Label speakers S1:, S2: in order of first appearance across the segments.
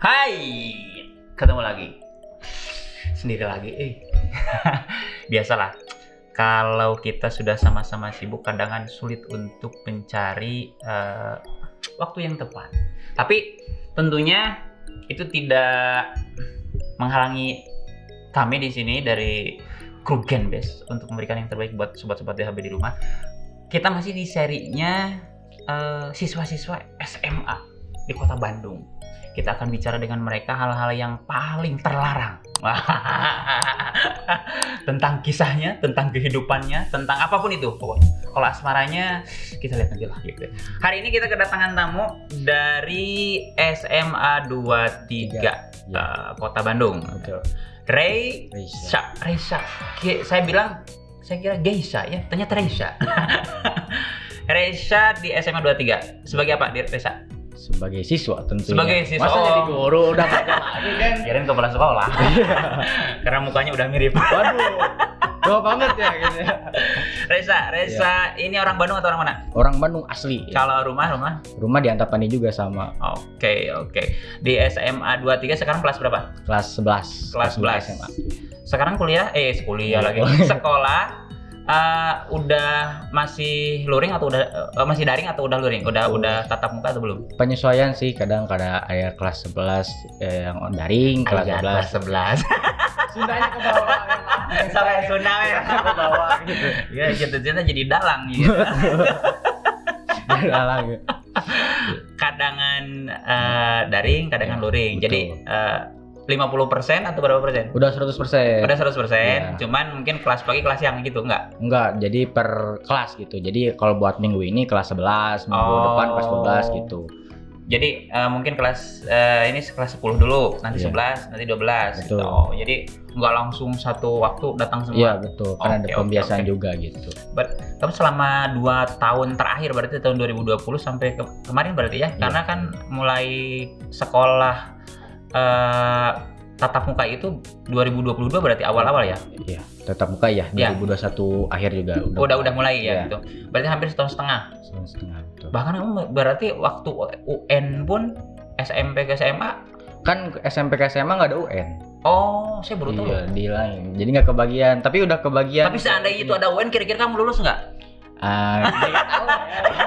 S1: Hai, ketemu lagi. Sendiri lagi, Biasalah, kalau kita sudah sama-sama sibuk, kadang sulit untuk mencari waktu yang tepat. Tapi tentunya itu tidak menghalangi kami di sini dari kru Genbest untuk memberikan yang terbaik buat sobat-sobat DHB di rumah. Kita masih di serinya siswa-siswa SMA di Kota Bandung. Kita akan bicara dengan mereka hal-hal yang paling terlarang. Tentang kisahnya, tentang kehidupannya, tentang apapun itu. Kalau asmaranya, kita lihat nanti lah gitu. Hari ini kita kedatangan tamu dari SMA 23 Kota Bandung.
S2: Betul.
S1: Reisa. Saya kira Geisha ya, ternyata Reisa. Reisa di SMA 23. Sebagai apa, Reisa?
S2: Sebagai siswa tentunya.
S1: Sebagai siswa.
S2: Masa jadi guru udah gak ada lagi kan?
S1: Kirain kepala sekolah. Karena mukanya udah mirip.
S2: Waduh, tua banget ya gitu ya.
S1: Reza, ini orang Bandung atau orang mana?
S2: Orang Bandung asli.
S1: Kalau rumah?
S2: Rumah di Antapani juga sama.
S1: Oke. Di SMA 23 sekarang kelas berapa?
S2: Kelas 11.
S1: Kelas 11
S2: SMA.
S1: Sekarang kuliah lagi. Sekolah udah masih luring atau udah masih daring atau udah luring? Udah tatap muka atau belum?
S2: Penyesuaian sih, kadang ada kelas 11 yang daring, kelas 11.
S1: Kelas 11.
S2: Sundanya ke bawah.
S1: Sampai Sunda ya.
S2: Ke bawah gitu.
S1: Ya, jatuh-jatuh jadi dalang gitu.
S2: Dalang.
S1: Kadangan daring, kadangan luring.
S2: Betul.
S1: Jadi 50% atau berapa persen?
S2: Udah 100%.
S1: Udah 100%,
S2: Ya.
S1: Cuman mungkin kelas pagi, kelas siang gitu, enggak?
S2: Enggak, jadi per kelas gitu. Jadi kalau buat minggu ini kelas 11, minggu depan kelas 12 gitu.
S1: Jadi mungkin kelas ini kelas 10 dulu, nanti 11, nanti 12 gitu.
S2: Betul.
S1: Jadi nggak langsung satu waktu datang semua.
S2: Iya betul, karena ada pembiasaan juga gitu.
S1: Kamu selama 2 tahun terakhir, berarti tahun 2020 sampai kemarin berarti ya? Karena kan mulai sekolah tatap muka itu 2022 berarti awal-awal ya?
S2: Iya, tatap muka ya, 2021 akhir juga
S1: udah mulai ya gitu. Berarti hampir setahun setengah.
S2: Betul.
S1: Bahkan kamu berarti waktu UN pun SMP ke SMA
S2: Kan SMP ke SMA nggak ada UN.
S1: Oh, saya baru tahu.
S2: Iya, di lain. Jadi nggak kebagian, tapi udah kebagian.
S1: Tapi seandainya itu ada UN, kira-kira kamu lulus nggak?
S2: Nggak tahu ya.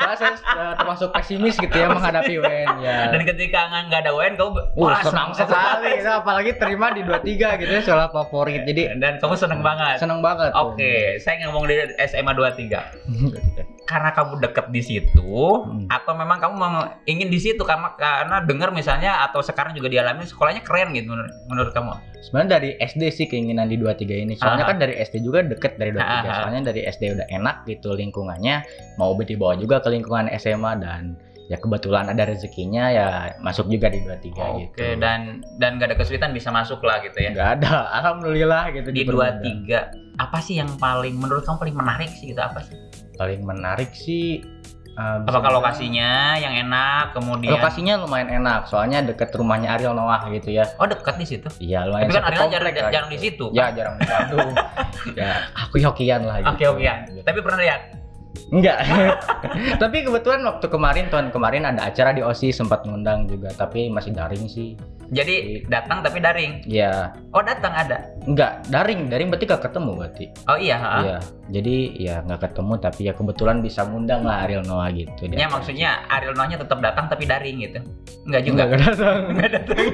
S2: Soalnya saya termasuk pesimis gitu ya menghadapi UN ya.
S1: Dan ketika nggak ada UN, kamu
S2: senang sekali. Apalagi terima di 23 gitu ya, sekolah favorit. Jadi
S1: dan kamu seneng banget.
S2: Seneng banget.
S1: Oke, saya ngomong di SMA 23. Karena kamu deket di situ, atau memang kamu ingin di situ karena dengar misalnya, atau sekarang juga dialami sekolahnya keren gitu menurut kamu?
S2: Sebenarnya dari SD sih keinginan di 23 ini. Soalnya kan dari SD juga deket dari 23. Soalnya dari SD udah enak gitu lingkungannya. Mau dibawa juga ke lingkungan SMA dan ya kebetulan ada rezekinya ya masuk juga di 23 gitu.
S1: Oke, dan gak ada kesulitan bisa masuk lah gitu ya?
S2: Gak ada, alhamdulillah gitu.
S1: Di 23, apa sih yang menurut kamu paling menarik sih gitu, apa sih?
S2: Paling menarik sih
S1: apakah lokasinya yang enak, kemudian
S2: lokasinya lumayan enak, soalnya deket rumahnya Ariel Noah gitu ya.
S1: Oh, dekat di situ?
S2: Iya, lumayan.
S1: Tapi kan Ariel jarang di situ.
S2: Ya, jarang di Bandung. Ya, aku hokian lah gitu.
S1: Oke. Tapi pernah lihat?
S2: Enggak. Tapi kebetulan waktu tahun kemarin ada acara di OSIS, sempat ngundang juga, tapi masih daring sih.
S1: Jadi datang tapi daring?
S2: Iya.
S1: Oh, datang ada?
S2: Enggak, daring berarti gak ketemu berarti.
S1: Oh iya?
S2: Iya, jadi ya nggak ketemu tapi ya kebetulan bisa ngundang lah Ariel Noah gitu.
S1: Ya maksudnya Ariel Noahnya tetap datang tapi daring gitu? Enggak juga?
S2: Enggak datang.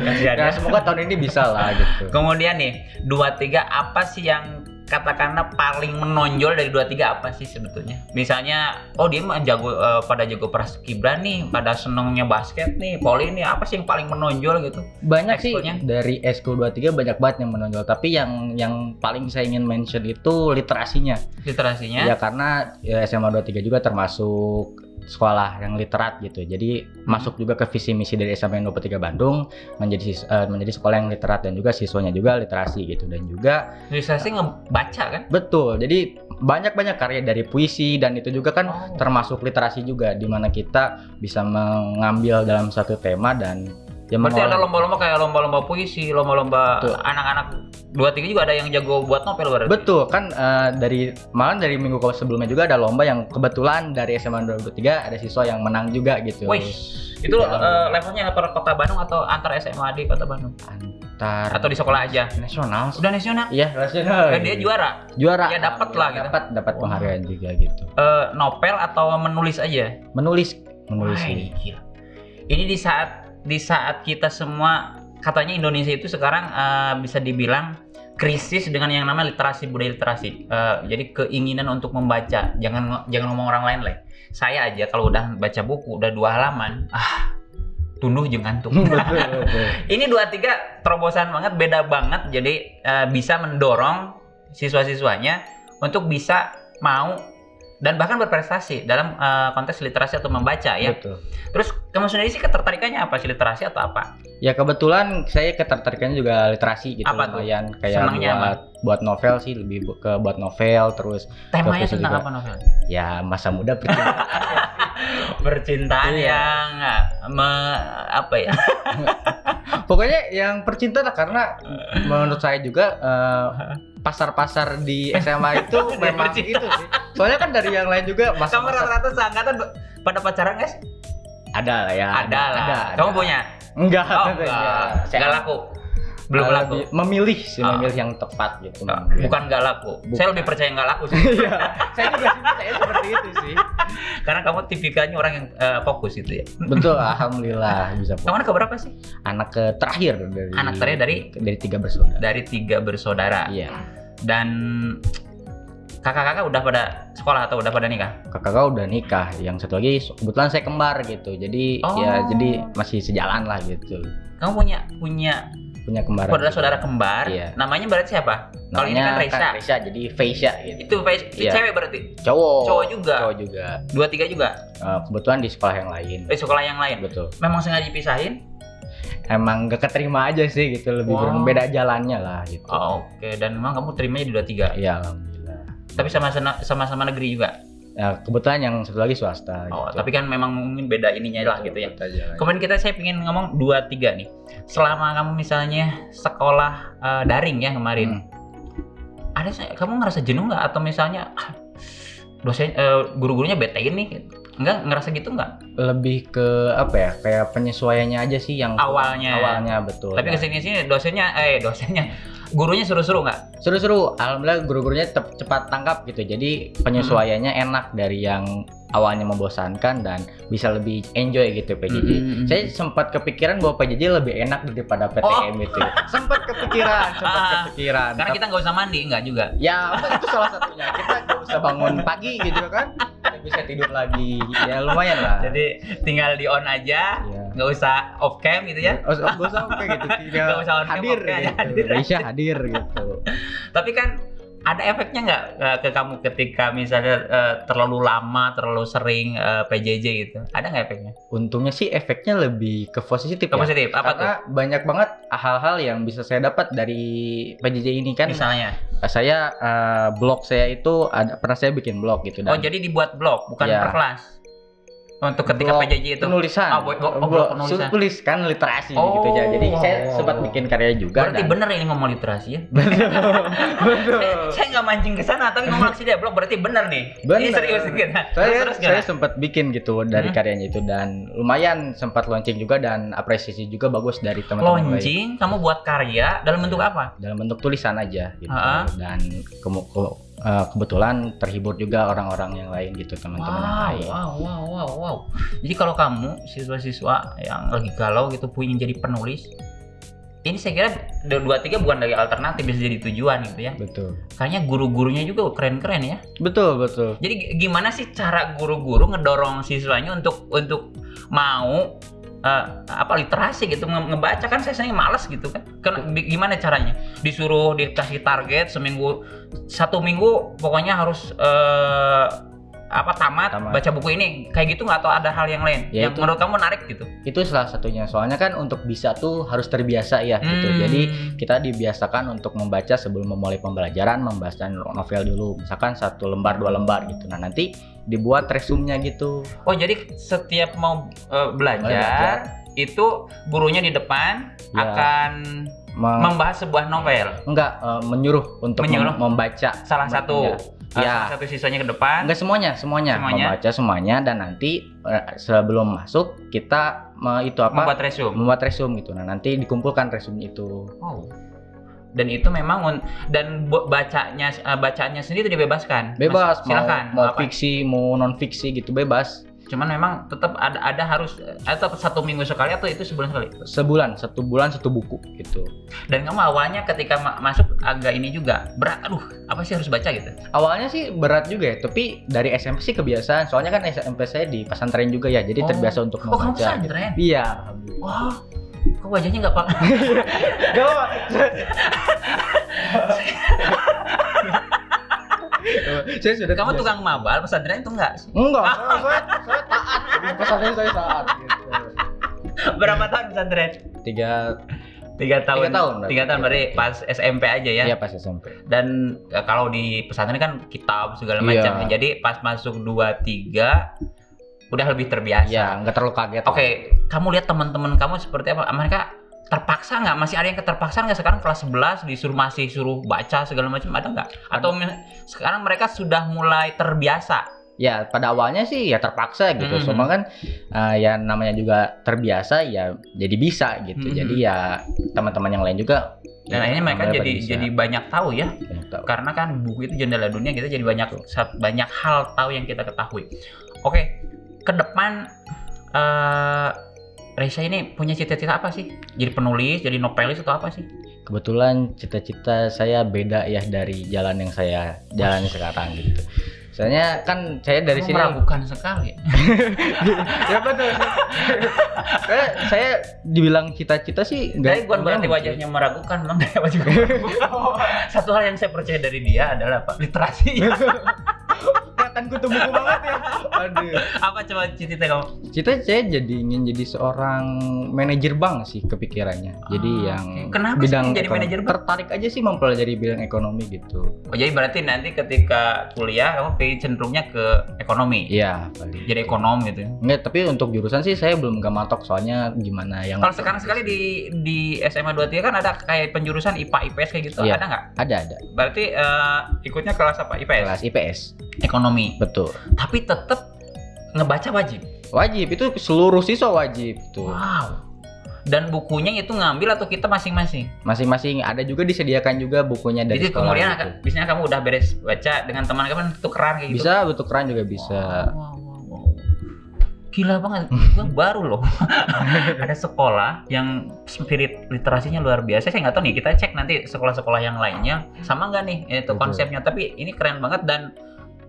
S1: Kasihan ya.
S2: Semoga tahun ini bisa lah gitu.
S1: Kemudian nih, 23 apa sih yang katakanlah paling menonjol dari 23 apa sih sebetulnya? Misalnya, dia mah jago pada jago praskibra nih, pada senengnya basket nih, voli nih, apa sih yang paling menonjol gitu?
S2: Banyak ekskulnya sih dari Eskul 23 banyak banget yang menonjol, tapi yang paling saya ingin mention itu literasinya.
S1: Literasinya?
S2: Ya karena ya, SMA 23 juga termasuk sekolah yang literat gitu. Jadi masuk juga ke visi misi dari SMA 23 Bandung menjadi sekolah yang literat dan juga siswanya juga literasi gitu, dan juga
S1: literasi ngebaca kan?
S2: Betul. Jadi banyak karya dari puisi, dan itu juga kan termasuk literasi juga, di mana kita bisa mengambil dalam satu tema dan
S1: ya, berarti ada lomba-lomba kayak lomba-lomba puisi, lomba-lomba anak-anak 23 juga ada yang jago buat novel berarti?
S2: Betul, kan malah dari minggu sebelumnya juga ada lomba yang kebetulan dari SMA 23 ada siswa yang menang juga gitu.
S1: Wih, Itu levelnya per Kota Bandung atau antar SMA di Kota Bandung?
S2: Antar
S1: Atau di sekolah aja?
S2: nasional.
S1: Udah nasional?
S2: Iya, nasional.
S1: Dan dia juara.
S2: Juara.
S1: Ya dapat lah gitu.
S2: Dapat penghargaan juga gitu.
S1: Novel atau menulis aja?
S2: Menulis
S1: Wah,
S2: sih.
S1: gila. Ini di saat kita semua katanya Indonesia itu sekarang bisa dibilang krisis dengan yang namanya literasi, budaya literasi. Jadi keinginan untuk membaca, jangan ngomong orang lain lah. Saya aja kalau udah baca buku udah 2 halaman, tunduh jeung ngantuk. Ini 2-3 terobosan banget, beda banget. Jadi bisa mendorong siswa-siswanya untuk bisa mau dan bahkan berprestasi dalam konteks literasi atau membaca ya.
S2: Betul.
S1: Terus kamu sendiri sih ketertarikannya apa sih, literasi atau apa?
S2: Ya kebetulan saya ketertarikannya juga literasi gitu,
S1: Apa tuh?
S2: lumayan kayak
S1: Senangnya
S2: buat novel sih, lebih ke buat novel terus
S1: Temanya
S2: ke
S1: tentang
S2: juga.
S1: apa novel?
S2: Ya masa muda percintaan.
S1: Percintaan yang apa ya?
S2: Pokoknya yang percintaan lah, karena menurut saya juga pasar-pasar di SMA itu memang
S1: Percintaan.
S2: gitu sih. Soalnya kan dari yang lain juga
S1: Kamu
S2: masa-masa
S1: rata-rata seangkatan pada pacaran guys?
S2: ada lah ya.
S1: Ada lah. Kamu punya?
S2: Enggak.
S1: Oh,
S2: tentunya.
S1: enggak.
S2: Saya
S1: Enggak laku. Belum laku.
S2: Memilih sih,
S1: Oh.
S2: memilih yang tepat gitu.
S1: Bukan enggak laku. Saya lebih percaya enggak laku sih.
S2: Iya, saya juga sih percaya seperti itu sih.
S1: Karena kamu tipikalnya orang yang fokus gitu ya.
S2: Betul, alhamdulillah bisa.
S1: Kamu anak keberapa sih?
S2: Anak terakhir dari
S1: Anak terakhir
S2: dari 3 bersaudara.
S1: Dari 3 bersaudara.
S2: Iya.
S1: Dan kakak-kakak udah pada sekolah atau udah pada nikah?
S2: Kakak udah nikah, yang satu lagi kebetulan saya kembar gitu. Jadi ya jadi masih sejalan lah gitu.
S1: Kamu punya
S2: Punya kembar.
S1: saudara kembar.
S2: Iya.
S1: Namanya berarti siapa? Kalau ini kan Reisa.
S2: Reisa, jadi Feisha gitu.
S1: Itu
S2: Iya.
S1: cewek berarti.
S2: Cowok.
S1: Cowok juga.
S2: Cowok juga.
S1: 2-3 juga.
S2: Kebetulan di sekolah yang lain.
S1: Sekolah yang lain.
S2: Betul.
S1: Memang sengaja dipisahin?
S2: Emang gak keterima aja sih gitu, lebih
S1: Wow.
S2: berbeda jalannya lah gitu.
S1: Oke, dan memang kamu terimanya di 2-3.
S2: Iya, alhamdulillah.
S1: Tapi sama-sama negeri juga.
S2: Ya, kebetulan yang satu lagi swasta.
S1: Oh,
S2: gitu.
S1: tapi kan memang mungkin beda ininya lah gitu ya.
S2: Betul aja.
S1: Kemudian saya pengen ngomong 2-3 nih. Selama kamu misalnya sekolah daring ya kemarin, kamu ngerasa jenuh nggak? Atau misalnya dosen guru-gurunya betein nih? Enggak, ngerasa gitu nggak?
S2: Lebih ke apa ya, kayak penyesuaiannya aja sih yang awalnya betul.
S1: Tapi kesini-sini dosennya gurunya seru-seru nggak?
S2: Seru-seru, alhamdulillah guru-gurunya cepat tangkap gitu. Jadi penyesuaiannya enak, dari yang awalnya membosankan dan bisa lebih enjoy gitu PJJ. Saya sempat kepikiran bahwa PJJ lebih enak daripada PTM itu. Sempat kepikiran.
S1: Karena kita nggak usah mandi, nggak juga.
S2: Ya, itu salah satunya. Kita nggak usah bangun pagi gitu kan. Kita bisa tidur lagi. Ya lumayan lah.
S1: Jadi tinggal di on aja, nggak usah off cam gitu ya.
S2: Nggak usah kayak gitu. Tinggal
S1: Nggak usah on cam,
S2: hadir
S1: off cam,
S2: gitu.
S1: hadir.
S2: Bisa hadir gitu.
S1: Tapi kan ada efeknya nggak ke kamu ketika misalnya terlalu lama, terlalu sering PJJ gitu? Ada nggak efeknya?
S2: Untungnya sih efeknya lebih ke positif ya.
S1: Positif, apa
S2: Karena banyak banget hal-hal yang bisa saya dapat dari PJJ ini kan.
S1: Misalnya?
S2: Saya blog saya itu pernah saya bikin blog gitu.
S1: Oh, jadi dibuat blog, bukan
S2: Ya.
S1: per kelas? Untuk ketika
S2: blog
S1: PJJ itu?
S2: penulisan.
S1: Blog penulisan.
S2: Tulis kan literasi gitu ya. Jadi saya sempat bikin karya juga.
S1: Berarti bener ini ngomong literasi ya?
S2: Betul.
S1: Saya nggak mancing ke sana, tapi ngomong sih dia blog berarti bener nih.
S2: Bener.
S1: Ini serius gitu.
S2: Saya sempat bikin gitu dari karyanya itu, dan lumayan sempat launching juga dan apresiasi juga bagus dari teman-teman.
S1: Launching, kamu buat karya dalam bentuk apa?
S2: Dalam bentuk tulisan aja gitu. Dan kebetulan terhibur juga orang-orang yang lain gitu, teman-teman yang lain.
S1: Wow. Jadi kalau kamu siswa-siswa yang lagi galau gitu pengen jadi penulis, ini saya kira 2-3 bukan dari alternatif, bisa jadi tujuan gitu ya.
S2: Betul.
S1: Kayaknya guru-gurunya juga keren-keren ya.
S2: Betul.
S1: Jadi gimana sih cara guru-guru ngedorong siswanya untuk mau literasi gitu, ngebaca kan saya males gitu kan. Gimana caranya? Disuruh dikasih target seminggu, 1 minggu pokoknya harus tamat baca buku ini, kayak gitu nggak? Atau ada hal yang lain yang menurut kamu menarik gitu?
S2: Itu salah satunya, soalnya kan untuk bisa tuh harus terbiasa ya gitu. Jadi kita dibiasakan untuk membaca sebelum memulai pembelajaran, membaca novel dulu, misalkan 1 lembar 2 lembar gitu. Nah nanti dibuat resumnya gitu.
S1: Oh, jadi setiap mau belajar itu gurunya di depan akan membahas sebuah novel?
S2: Menyuruh untuk membaca
S1: salah satu.
S2: Ya.
S1: Satu siswanya ke depan.
S2: Enggak semuanya, membaca semuanya dan nanti sebelum masuk kita membuat resume gitu. Nah, nanti dikumpulkan resume itu.
S1: Oh. Dan itu memang bacaannya sendiri dibebaskan.
S2: Bebas,
S1: silakan.
S2: Mau fiksi, mau non fiksi gitu bebas.
S1: Cuman memang tetap ada harus atau 1 minggu sekali atau itu sebulan sekali?
S2: Sebulan, 1 bulan 1 buku gitu.
S1: Dan kamu awalnya ketika masuk agak ini juga berat, apa sih harus baca gitu?
S2: Awalnya sih berat juga ya, tapi dari SMP sih kebiasaan. Soalnya kan SMP saya di pesantren juga ya, jadi terbiasa untuk membaca.
S1: Oh, kamu pesantren?
S2: Iya.
S1: Wah, kok wajahnya nggak pak?
S2: Saya sudah.
S1: Kamu tukang mabal, pesantren itu enggak?
S2: Enggak, saya taat. Di pesantren saya taat gitu.
S1: Berapa tahun pesantren? 3 tahun. 3 tahun berarti pas SMP aja ya?
S2: Iya, pas SMP.
S1: Dan kalau di pesantren kan kitab segala macam. Jadi pas masuk 2-3 udah lebih terbiasa.
S2: Iya, nggak terlalu kaget.
S1: Oke, kamu lihat teman-teman kamu seperti apa? Mereka terpaksa nggak? Masih ada yang keterpaksaan nggak sekarang kelas 11 masih suruh baca segala macam, ada nggak? Atau sekarang mereka sudah mulai terbiasa?
S2: Ya pada awalnya sih ya terpaksa gitu. Semua kan ya namanya juga terbiasa ya jadi bisa gitu. Jadi ya teman-teman yang lain juga.
S1: Dan akhirnya mereka jadi banyak tahu ya. Karena kan buku itu jendela dunia, kita jadi banyak hal tahu yang kita ketahui. Oke, ke depan Reza ini punya cita-cita apa sih? Jadi penulis, jadi novelis atau apa sih?
S2: Kebetulan cita-cita saya beda ya dari jalan yang saya jalani sekarang gitu. Soalnya kan saya dari sini
S1: meragukan sekali.
S2: Ya betul. Saya dibilang cita-cita sih
S1: enggak. Bukan berarti wajahnya meragukan, memang kayak wajah meragukan. Satu hal yang saya percaya dari dia adalah apa? Literasi. Kelihatan kutu buku banget ya. Aduh. Apa coba cita-cita kamu?
S2: Cita saya ingin jadi seorang manajer bank sih kepikirannya. Jadi yang
S1: kenapa
S2: bidang
S1: sih jadi manajer bank?
S2: Tertarik aja sih mempelajari bidang ekonomi gitu.
S1: Oh, jadi berarti nanti ketika kuliah kamu cenderungnya ke ekonomi?
S2: Iya, paling.
S1: Jadi ekonom gitu.
S2: Enggak, tapi untuk jurusan sih saya belum matok soalnya gimana yang.
S1: Kalau sekarang sekali di SMA 23 kan ada kayak penjurusan IPA IPS kayak gitu,
S2: iya,
S1: ada nggak?
S2: Ada.
S1: Berarti ikutnya kelas apa? IPS?
S2: Kelas IPS.
S1: Ekonomi.
S2: Betul.
S1: Tapi tetap ngebaca wajib.
S2: Wajib, itu seluruh siswa wajib tuh.
S1: Wow. Dan bukunya itu ngambil atau kita masing-masing?
S2: Masing-masing, ada juga disediakan juga bukunya dari
S1: jadi
S2: sekolah.
S1: Jadi kemudian
S2: gitu.
S1: Biasanya kamu udah beres baca dengan teman kamu tukeran kayak gitu?
S2: Bisa, tukeran juga bisa.
S1: Wow. Gila banget, gue baru loh. Ada sekolah yang spirit literasinya luar biasa. Saya nggak tahu nih, kita cek nanti sekolah-sekolah yang lainnya sama nggak nih itu konsepnya. Tapi ini keren banget dan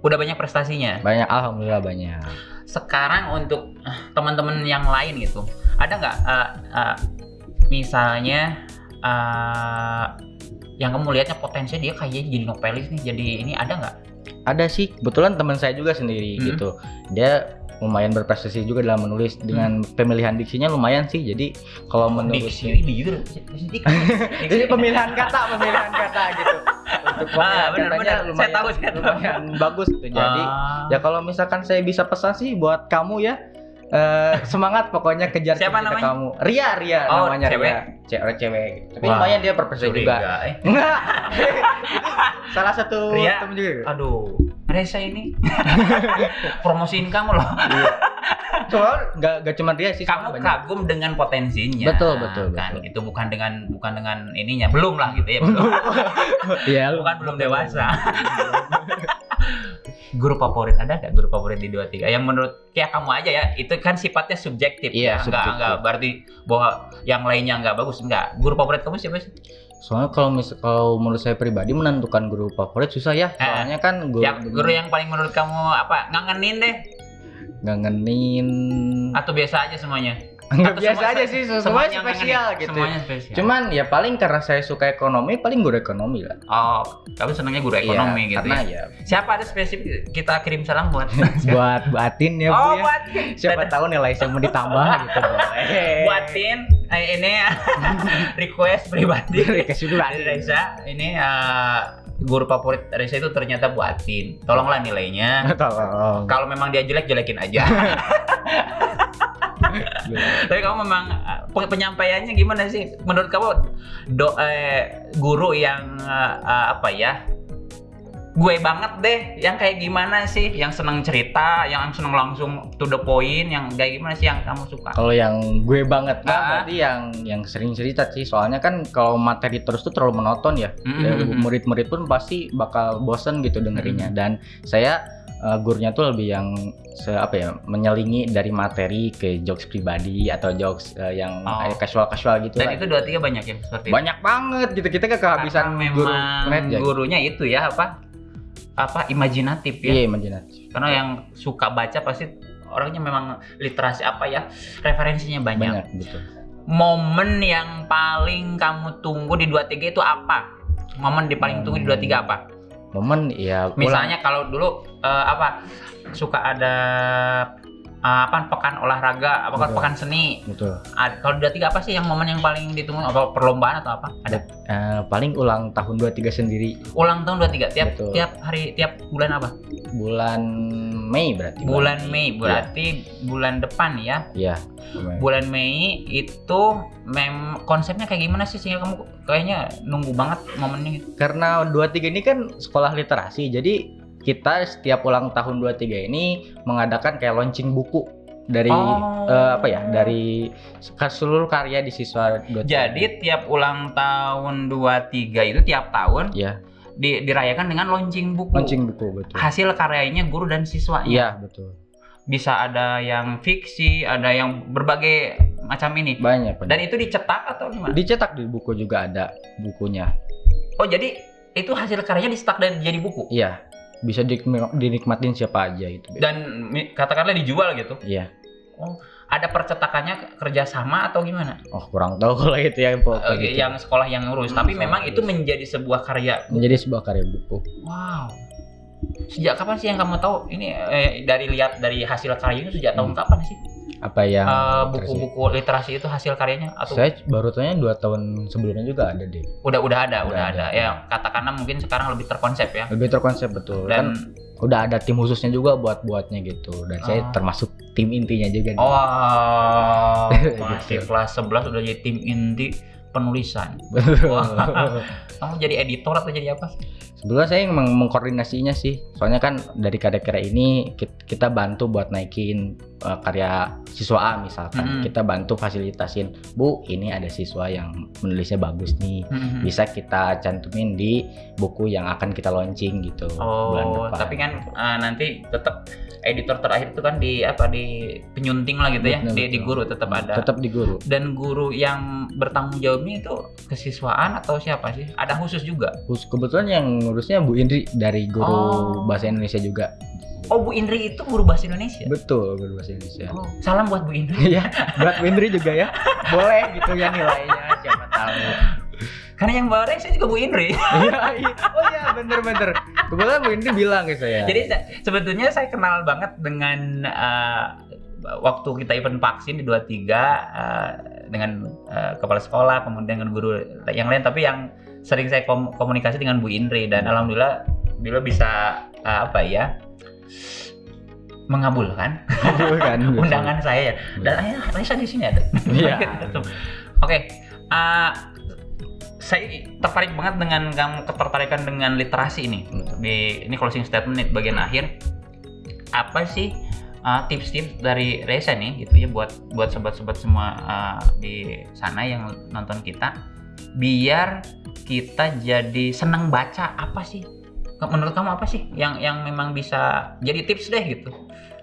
S1: udah banyak prestasinya.
S2: Banyak, alhamdulillah banyak.
S1: Sekarang untuk teman-teman yang lain gitu, ada nggak misalnya yang kamu lihatnya potensinya dia kayaknya jadi novelis nih, jadi ini ada nggak?
S2: Ada sih, kebetulan teman saya juga sendiri gitu. Dia lumayan berprestasi juga dalam menulis dengan pemilihan diksinya lumayan sih. Jadi kalau menurut
S1: diksi
S2: jadi pemilihan kata gitu. Untuk
S1: benar. Saya tahu
S2: lumayan bagus gitu. Jadi ya kalau misalkan saya bisa pesan sih buat kamu ya, semangat pokoknya kejar
S1: siapa
S2: cita
S1: namanya?
S2: Kamu. Ria namanya.
S1: Cewek.
S2: Cewek. Tapi lumayan dia berprestasi juga. Enggak. Salah satu temen juga.
S1: Aduh, Reza ini promosiin kamu loh.
S2: Soal nggak cuma dia sih.
S1: Kamu kagum dengan potensinya.
S2: Betul.
S1: Kan itu bukan dengan ininya, belum lah gitu ya. Belum.
S2: Iya.
S1: Belum dewasa. Guru favorit ada nggak? Guru favorit di 23 yang menurut kayak kamu aja ya, itu kan sifatnya subjektif.
S2: Iya,
S1: ya nggak berarti bahwa yang lainnya nggak bagus, enggak. Guru favorit kamu siapa sih?
S2: Soalnya kalau menurut saya pribadi menentukan guru favorit susah ya. Soalnya kan
S1: guru yang paling menurut kamu apa? Ngangenin deh.
S2: Ngangenin
S1: atau biasa aja semuanya?
S2: Enggak, biasa aja sih, semuanya spesial gitu.
S1: Semuanya spesial.
S2: Cuman ya paling karena saya suka ekonomi, paling guru ekonomi lah.
S1: Oh, kamu senangnya guru ekonomi gitu
S2: karena
S1: ya? Siapa ada spesifik, kita kirim salam buat
S2: buat Batin ya, Bu ya.
S1: Batin.
S2: Siapa tahu nilai saya mau ditambah gitu,
S1: Batin, ini request pribadi dari Reza. Ini guru favorit Reza itu ternyata Batin. Tolonglah nilainya.
S2: Tolong.
S1: Kalau memang dia jelek, jelekin aja. Tapi kamu memang penyampaiannya gimana sih? Menurut kamu guru yang apa ya? gue banget deh, yang kayak gimana sih? Yang seneng cerita, yang seneng langsung to the point, yang kayak gimana sih yang kamu suka?
S2: Kalau yang gue banget berarti yang sering cerita sih, soalnya kan kalau materi terus tuh terlalu monoton ya. Murid-murid pun pasti bakal bosen gitu dengerinnya. Dan saya gurunya tuh lebih yang menyelingi dari materi ke jokes pribadi atau jokes yang casual gitu.
S1: Dan itu 23 banyak yang seperti
S2: banyak itu. Banget gitu, kita kehabisan guru
S1: gurunya itu ya imajinatif ya.
S2: Iya, imajinatif.
S1: Karena yang suka baca pasti orangnya memang literasi referensinya banyak.
S2: Betul.
S1: Momen yang paling kamu tunggu di 23 itu apa? Momen paling tunggu di 23 apa?
S2: Momen ya
S1: misalnya kalau dulu suka ada pekan olahraga, pekan seni.
S2: Betul.
S1: Kalau di 23 apa sih yang momen yang paling ditunggu? Apa perlombaan atau apa? Ada?
S2: Paling ulang tahun 23 sendiri.
S1: Ulang tahun 23 tiap hari, tiap bulan apa?
S2: Bulan Mei berarti.
S1: Bulan Mei berarti bulan depan ya?
S2: Iya.
S1: Bulan Mei itu konsepnya kayak gimana sih sehingga kamu kayaknya nunggu banget momennya gitu?
S2: Karena 23 ini kan sekolah literasi, jadi kita setiap ulang tahun 23 ini mengadakan kayak launching buku dari dari seluruh karya di siswa 23.
S1: Jadi tiap ulang tahun 23 itu tiap tahun dirayakan dengan launching buku.
S2: Launching buku, betul.
S1: Hasil karyanya guru dan siswanya.
S2: Iya, betul.
S1: Bisa ada yang fiksi, ada yang berbagai macam ini.
S2: Banyak.
S1: Dan itu dicetak atau gimana?
S2: Dicetak di buku juga ada bukunya.
S1: Oh, jadi itu hasil karyanya dicetak dan jadi buku?
S2: Iya. Bisa dinikmatin siapa aja itu.
S1: Dan katakanlah dijual gitu?
S2: Iya.
S1: Oh, ada percetakannya kerjasama atau gimana?
S2: Oh, kurang tahu kalau itu ya.
S1: Yang sekolah yang ngurus. Tapi memang itu menjadi sebuah karya.
S2: Menjadi sebuah karya buku.
S1: Wow. Sejak kapan sih yang kamu tahu ini dari hasil karya itu sejak tahun kapan sih?
S2: Apa yang
S1: buku-buku literasi itu hasil karyanya atau?
S2: Saya baru tanya 2 tahun sebelumnya juga ada deh.
S1: Udah ada. Ya, katakanlah mungkin sekarang lebih terkonsep ya.
S2: Lebih terkonsep, betul.
S1: Dan
S2: kan udah ada tim khususnya juga buatnya gitu. Dan saya termasuk tim intinya juga.
S1: Masih kelas 11 udah jadi tim inti penulisan. Kamu jadi editor atau jadi apa?
S2: Sebenarnya saya yang mengkoordinasinya sih. Soalnya kan dari karya-karya ini kita bantu buat naikin karya siswa A misalkan. Kita bantu fasilitasin, Bu, ini ada siswa yang menulisnya bagus nih. Bisa kita cantumin di buku yang akan kita launching gitu bulan depan. Tapi
S1: kan nanti tetap editor terakhir itu kan di penyunting lah gitu ya. Di guru tetap ada. Tetap di guru. Dan guru yang bertanggung jawabnya itu kesiswaan atau siapa sih? Ada khusus juga?
S2: Kebetulan yang ngurusnya Bu Indri dari guru bahasa Indonesia juga.
S1: Oh, Bu Indri itu guru bahasa Indonesia?
S2: Betul, guru bahasa Indonesia.
S1: Oh, salam buat Bu Indri.
S2: Iya, buat Bu Indri juga ya. Boleh gitu ya nilainya, siapa tahu.
S1: Karena yang bawa saya juga Bu Indri.
S2: Iya. Oh iya, bener. Kebetulan Bu Indri bilang ke saya.
S1: Jadi sebetulnya saya kenal banget dengan waktu kita event vaksin di 23 dengan kepala sekolah, kemudian dengan guru yang lain, tapi yang sering saya komunikasi dengan Bu Indri, dan alhamdulillah beliau bisa mengabulkan undangan saya. Dan Raisa di sini ada.
S2: Iya.
S1: Oke. Saya tertarik banget dengan kamu ketertarikan dengan literasi ini. Ini closing statement nih bagian akhir. Apa sih tips-tips dari Reza nih gitu ya buat sobat-sobat semua di sana yang nonton kita, biar kita jadi senang baca? Apa sih menurut kamu, apa sih yang memang bisa jadi tips deh gitu?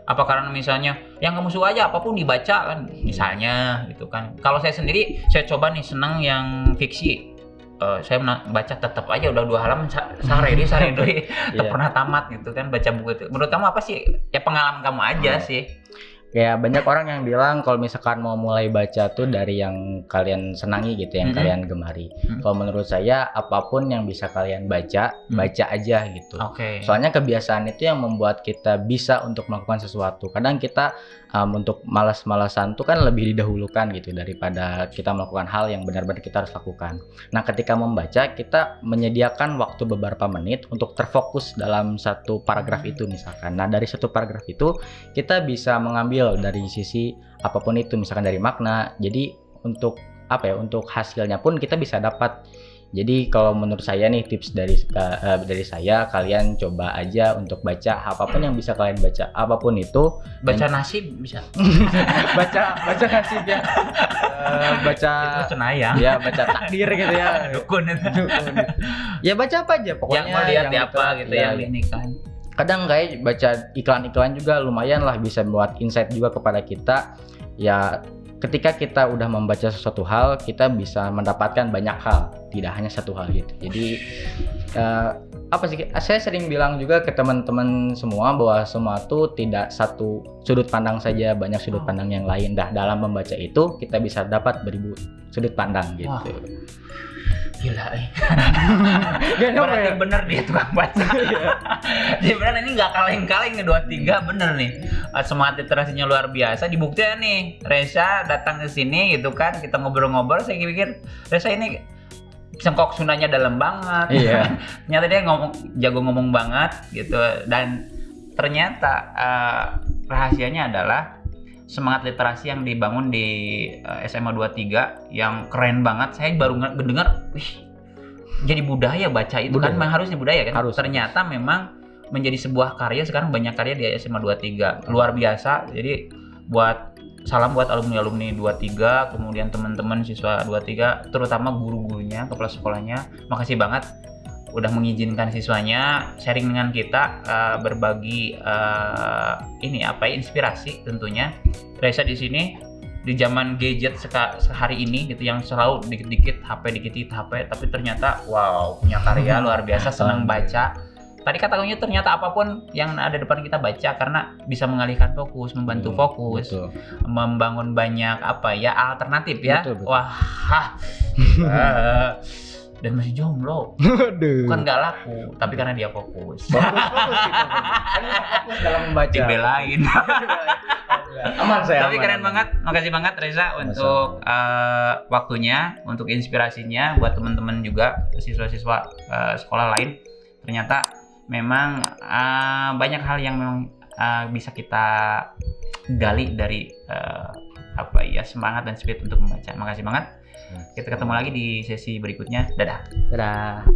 S1: Apa karena misalnya yang kamu suka aja apapun dibaca kan misalnya gitu kan? Kalau saya sendiri, saya coba nih senang yang fiksi. Saya baca tetap aja udah 2 halaman sehari tak pernah tamat gitu kan baca buku itu. Menurut kamu apa sih? Ya pengalaman kamu aja sih.
S2: Kayak banyak orang yang bilang kalau misalkan mau mulai baca tuh dari yang kalian senangi gitu, yang kalian gemari. Kalau menurut saya apapun yang bisa kalian baca aja gitu. Soalnya kebiasaan itu yang membuat kita bisa untuk melakukan sesuatu. Kadang kita untuk malas-malasan tuh kan lebih didahulukan gitu daripada kita melakukan hal yang benar-benar kita harus lakukan. Nah, ketika membaca kita menyediakan waktu beberapa menit untuk terfokus dalam satu paragraf itu misalkan. Nah, dari satu paragraf itu kita bisa mengambil dari sisi apapun itu, misalkan dari makna. Jadi untuk untuk hasilnya pun kita bisa dapat Jadi kalau menurut saya nih tips dari saya, kalian coba aja untuk baca apapun yang bisa kalian baca, apapun itu.
S1: Baca nasib bisa.
S2: baca nasib ya. Baca
S1: Itu cenayang.
S2: ya, baca takdir gitu ya.
S1: Dukun itu.
S2: Ya baca apa aja pokoknya
S1: Yang mau lihat di
S2: yang
S1: apa gitu
S2: ya,
S1: yang ini kan.
S2: kadang kayak baca iklan-iklan juga lumayan lah, bisa buat insight juga kepada kita. Ya ketika kita udah membaca sesuatu hal, kita bisa mendapatkan banyak hal, tidak hanya satu hal gitu. Jadi apa sih, saya sering bilang juga ke teman-teman semua bahwa semua tuh tidak satu sudut pandang saja, banyak sudut pandang yang lain. Dalam membaca itu kita bisa dapat beribu sudut pandang gitu.
S1: Wah. Gila
S2: Gak nyampe
S1: berarti
S2: ya?
S1: bener dia tukang baca. Jadi bener ini nggak kaleng-kaleng nih 23 bener nih. Semangat literasinya luar biasa. Dibuktikan nih Reza datang ke sini gitu kan, kita ngobrol-ngobrol, saya pikir Reza ini Cengkok Sundanya dalam banget.
S2: Iya.
S1: Ternyata dia jago ngomong banget gitu, dan ternyata rahasianya adalah semangat literasi yang dibangun di SMA 23 yang keren banget. Saya baru mendengar, wih, jadi budaya baca itu
S2: Budaya.
S1: kan memang harusnya budaya kan.
S2: Harus.
S1: Ternyata memang menjadi sebuah karya. Sekarang banyak karya di SMA 23 luar biasa. Jadi salam buat alumni 23, kemudian teman-teman siswa 23, terutama guru-gurunya, kepala sekolahnya. Makasih banget udah mengizinkan siswanya sharing dengan kita, berbagi inspirasi tentunya. Reza di sini di zaman gadget sehari ini gitu, yang selalu dikit-dikit HP, tapi ternyata wow, punya karya luar biasa, senang baca. Tadi katanya ternyata apapun yang ada depan kita baca, karena bisa mengalihkan fokus, membantu fokus,
S2: Betul.
S1: membangun banyak alternatif ya.
S2: Betul.
S1: Wah, dan masih jomblo.
S2: Aduh.
S1: Bukan nggak laku, tapi karena dia fokus.
S2: Fokus dalam membaca.
S1: Dibelain.
S2: Aman saya.
S1: Tapi keren banget. Makasih banget Reza untuk waktunya, untuk inspirasinya buat teman-teman juga, siswa-siswa sekolah lain. Ternyata memang banyak hal yang memang bisa kita gali dari semangat dan spirit untuk membaca. Makasih banget. Kita ketemu lagi di sesi berikutnya. Dadah.
S2: Dadah.